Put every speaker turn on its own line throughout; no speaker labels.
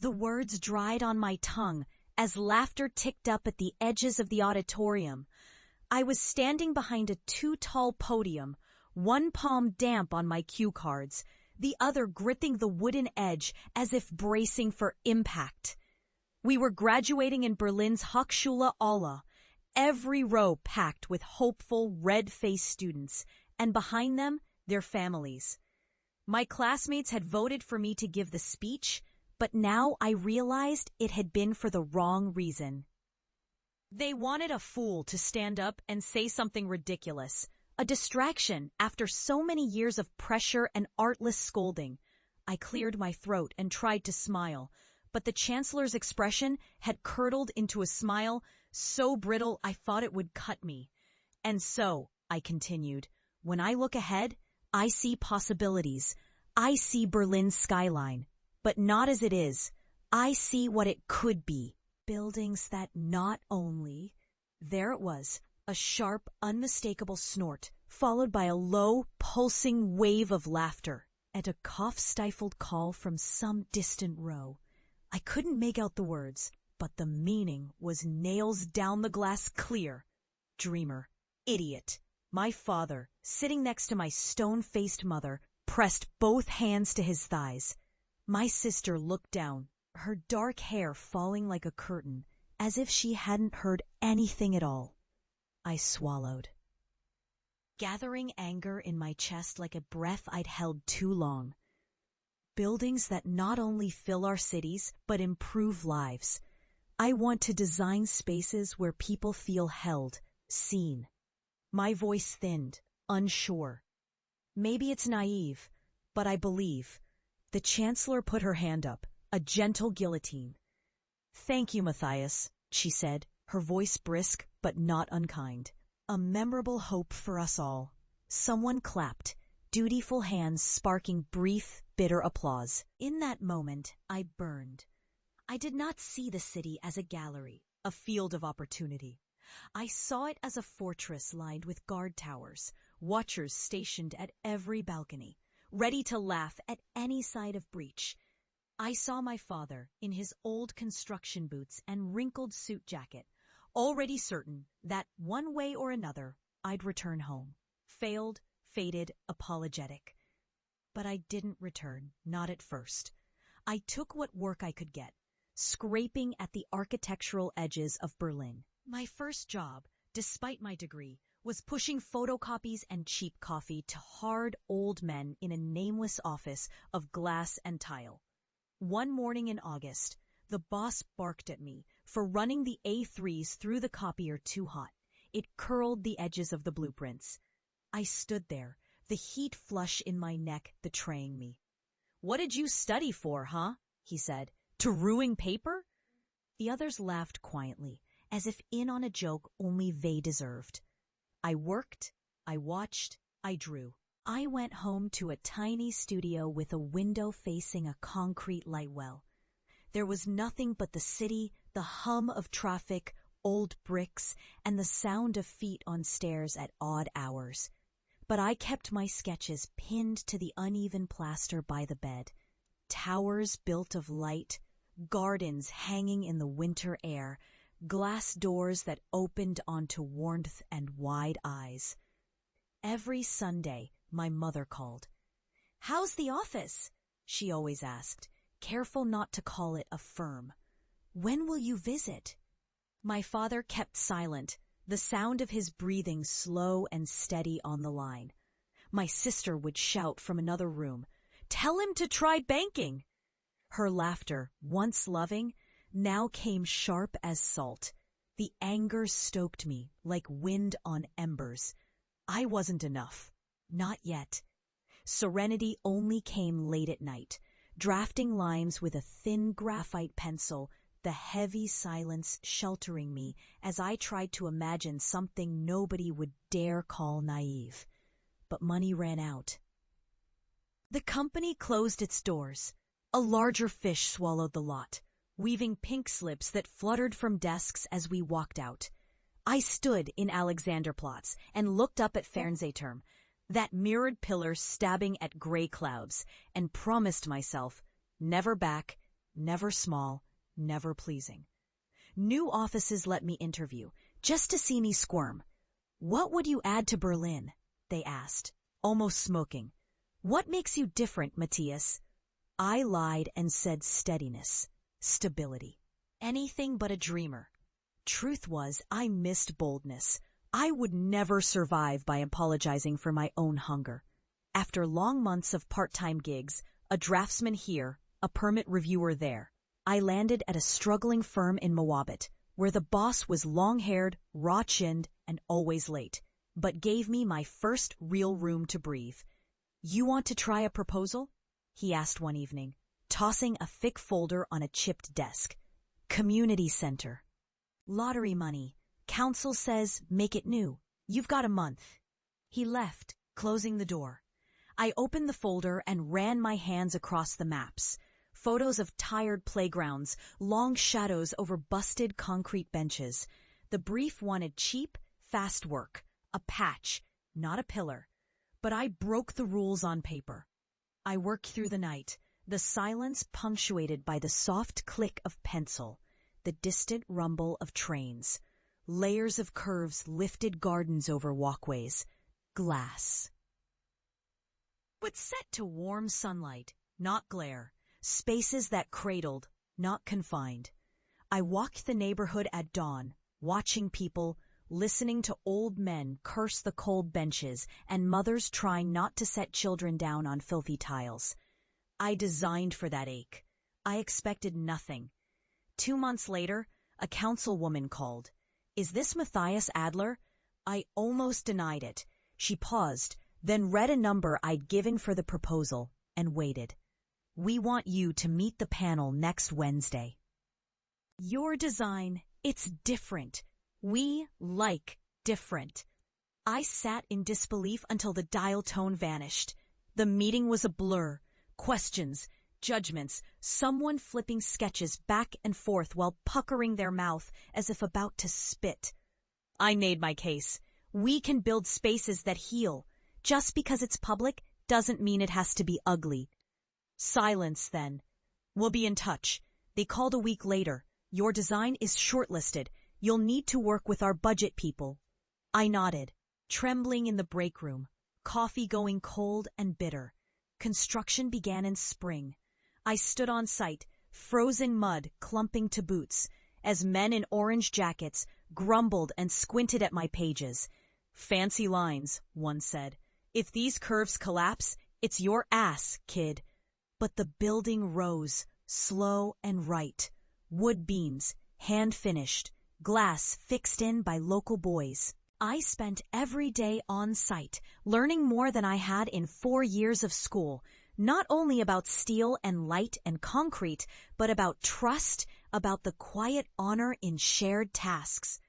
The words dried on my tongue as laughter ticked up at the edges of the auditorium. I was standing behind a too-tall podium, one palm damp on my cue cards, the other gripping the wooden edge as if bracing for impact. We were graduating in Berlin's Hochschule Aula, every row packed with hopeful, red-faced students, and behind them, their families. My classmates had voted for me to give the speech, but now I realized it had been for the wrong reason. They wanted a fool to stand up and say something ridiculous, a distraction after so many years of pressure and artless scolding. I cleared my throat and tried to smile, but the Chancellor's expression had curdled into a smile so brittle I thought it would cut me. And so, I continued, when I look ahead, I see possibilities. I see Berlin's skyline. But not as it is. I see what it could be. Buildings that not only... There it was, a sharp, unmistakable snort, followed by a low, pulsing wave of laughter, and a cough-stifled call from some distant row. I couldn't make out the words, but the meaning was nails down the glass clear. Dreamer. Idiot. My father, sitting next to my stone-faced mother, pressed both hands to his thighs. My sister looked down, her dark hair falling like a curtain, as if she hadn't heard anything at all. I swallowed, gathering anger in my chest like a breath I'd held too long. Buildings that not only fill our cities, but improve lives. I want to design spaces where people feel held, seen. My voice thinned, unsure. Maybe it's naive, but I believe. The Chancellor put her hand up, a gentle guillotine. "Thank you, Matthias," she said, her voice brisk but not unkind. "A memorable hope for us all." Someone clapped, dutiful hands sparking brief, bitter applause. In that moment, I burned. I did not see the city as a gallery, a field of opportunity. I saw it as a fortress lined with guard towers, watchers stationed at every balcony, ready to laugh at any side of breach. I saw my father in his old construction boots and wrinkled suit jacket, already certain that one way or another I'd return home. Failed, fated, apologetic. But I didn't return, not at first. I took what work I could get, scraping at the architectural edges of Berlin. My first job, despite my degree, was pushing photocopies and cheap coffee to hard old men in a nameless office of glass and tile. One morning in August, the boss barked at me for running the A3s through the copier too hot. It curled the edges of the blueprints. I stood there, the heat flush in my neck betraying me. "What did you study for, huh?" he said. "To ruin paper?" The others laughed quietly, as if in on a joke only they deserved. I worked, I watched, I drew. I went home to a tiny studio with a window facing a concrete light well. There was nothing but the city, the hum of traffic, old bricks, and the sound of feet on stairs at odd hours. But I kept my sketches pinned to the uneven plaster by the bed. Towers built of light, gardens hanging in the winter air, glass doors that opened onto warmth and wide eyes. Every Sunday, my mother called. "How's the office?" she always asked, careful not to call it a firm. "When will you visit?" My father kept silent, the sound of his breathing slow and steady on the line. My sister would shout from another room, "Tell him to try banking!" Her laughter, once loving, now came sharp as salt. The anger stoked me like wind on embers. I wasn't enough. Not yet. Serenity only came late at night, drafting lines with a thin graphite pencil, the heavy silence sheltering me as I tried to imagine something nobody would dare call naive. But money ran out. The company closed its doors. A larger fish swallowed the lot, weaving pink slips that fluttered from desks as we walked out. I stood in Alexanderplatz and looked up at Fernsehturm, that mirrored pillar stabbing at gray clouds, and promised myself, never back, never small, never pleasing. New offices let me interview, just to see me squirm. "What would you add to Berlin?" they asked, almost smoking. "What makes you different, Matthias?" I lied and said steadiness, stability. Anything but a dreamer. Truth was, I missed boldness. I would never survive by apologizing for my own hunger. After long months of part-time gigs, a draftsman here, a permit reviewer there, I landed at a struggling firm in Moabit, where the boss was long-haired, raw-chinned, and always late, but gave me my first real room to breathe. "You want to try a proposal?" he asked one evening, tossing a thick folder on a chipped desk. "Community center. Lottery money. Council says make it new. You've got a month." He left, closing the door. I opened the folder and ran my hands across the maps. Photos of tired playgrounds, long shadows over busted concrete benches. The brief wanted cheap, fast work. A patch, not a pillar. But I broke the rules on paper. I worked through the night, the silence punctuated by the soft click of pencil, the distant rumble of trains. Layers of curves lifted gardens over walkways. Glass. But set to warm sunlight, not glare. Spaces that cradled, not confined. I walked the neighborhood at dawn, watching people, listening to old men curse the cold benches and mothers trying not to set children down on filthy tiles. I designed for that ache. I expected nothing. 2 months later, a councilwoman called. "Is this Matthias Adler?" I almost denied it. She paused, then read a number I'd given for the proposal, and waited. "We want you to meet the panel next Wednesday. Your design, it's different. We like different." I sat in disbelief until the dial tone vanished. The meeting was a blur. Questions, judgments, someone flipping sketches back and forth while puckering their mouth as if about to spit. I made my case. We can build spaces that heal. Just because it's public doesn't mean it has to be ugly. Silence, then. "We'll be in touch." They called a week later. "Your design is shortlisted. You'll need to work with our budget people." I nodded, trembling in the break room, coffee going cold and bitter. Construction began in spring. I stood on site, frozen mud clumping to boots, as men in orange jackets grumbled and squinted at my pages. "Fancy lines," one said. "If these curves collapse, it's your ass, kid." But the building rose, slow and right. Wood beams, hand-finished, glass fixed in by local boys. I spent every day on site, learning more than I had in 4 years of school, not only about steel and light and concrete, but about trust, about the quiet honor in shared tasks.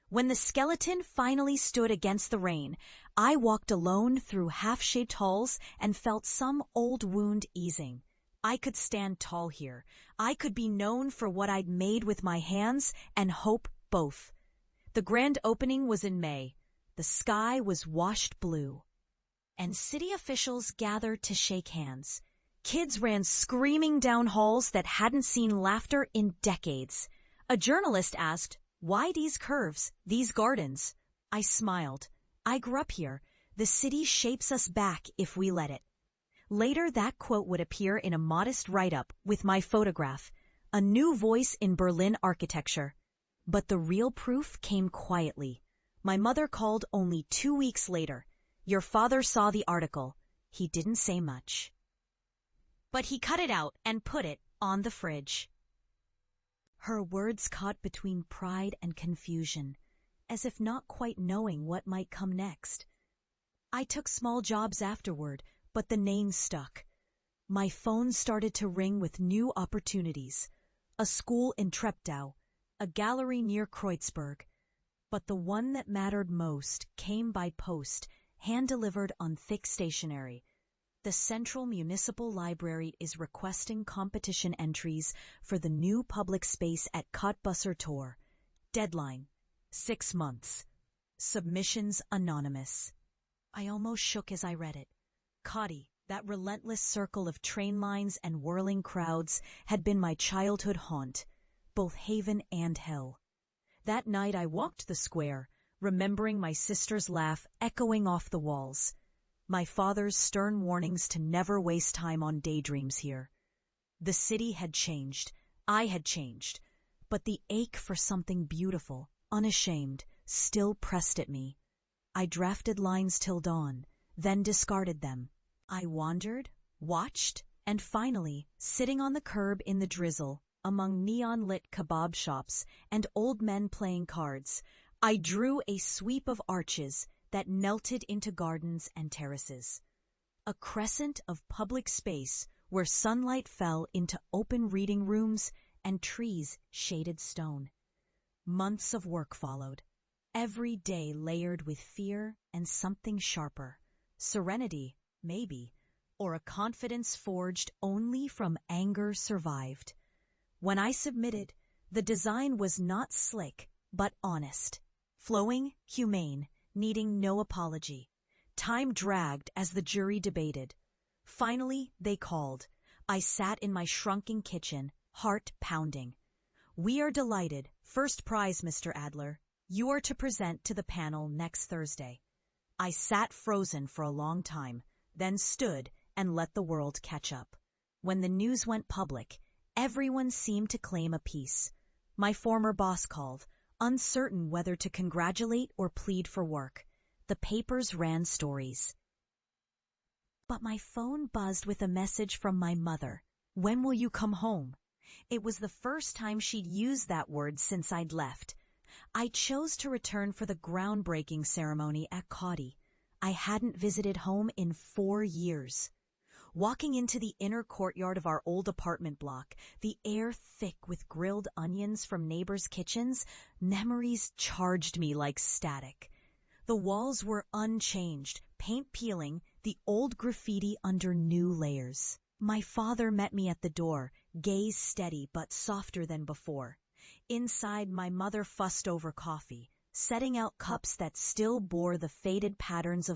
When the skeleton finally stood against the rain, I walked alone through half-shaped halls and felt some old wound easing. I could stand tall here. I could be known for what I'd made with my hands and hope both. The grand opening was in May. The sky was washed blue. And city officials gathered to shake hands. Kids ran screaming down halls that hadn't seen laughter in decades. A journalist asked, "Why these curves, these gardens?" I smiled. I grew up here. The city shapes us back if we let it. Later, that quote would appear in a modest write-up with my photograph, a new voice in Berlin architecture. But the real proof came quietly. My mother called only 2 weeks later. "Your father saw the article. He didn't say much. But he cut it out and put it on the fridge." Her words caught between pride and confusion, as if not quite knowing what might come next. I took small jobs afterward, but the name stuck. My phone started to ring with new opportunities. A school in Treptow, a gallery near Kreuzberg. But the one that mattered most came by post, hand-delivered on thick stationery. The Central Municipal Library is requesting competition entries for the new public space at Cottbusser Tor. Deadline, 6 months. Submissions anonymous. I almost shook as I read it. Cotti, That relentless circle of train lines and whirling crowds had been my childhood haunt, both haven and hell. That night I walked the square, remembering my sister's laugh echoing off the walls, my father's stern warnings to never waste time on daydreams here. The city had changed, I had changed, but the ache for something beautiful, unashamed, still pressed at me. I drafted lines till dawn, then discarded them. I wandered, watched, and finally, sitting on the curb in the drizzle, among neon-lit kebab shops and old men playing cards, I drew a sweep of arches that melted into gardens and terraces. A crescent of public space where sunlight fell into open reading rooms and trees shaded stone. Months of work followed, every day layered with fear and something sharper. Serenity, maybe, or a confidence forged only from anger survived. When I submitted, the design was not slick, but honest. Flowing, humane, needing no apology. Time dragged as the jury debated. Finally, they called. I sat in my shrunken kitchen, heart pounding. "We are delighted. First prize, Mr. Adler. You are to present to the panel next Thursday." I sat frozen for a long time, then stood and let the world catch up. When the news went public, everyone seemed to claim a piece. My former boss called, uncertain whether to congratulate or plead for work. The papers ran stories. But my phone buzzed with a message from my mother. "When will you come home?" It was the first time she'd used that word since I'd left. I chose to return for the groundbreaking ceremony at Cawdy. I hadn't visited home in 4 years. Walking into the inner courtyard of our old apartment block, the air thick with grilled onions from neighbors' kitchens, memories charged me like static. The walls were unchanged, paint peeling, the old graffiti under new layers. My father met me at the door, gaze steady but softer than before. Inside, my mother fussed over coffee, setting out cups that still bore the faded patterns of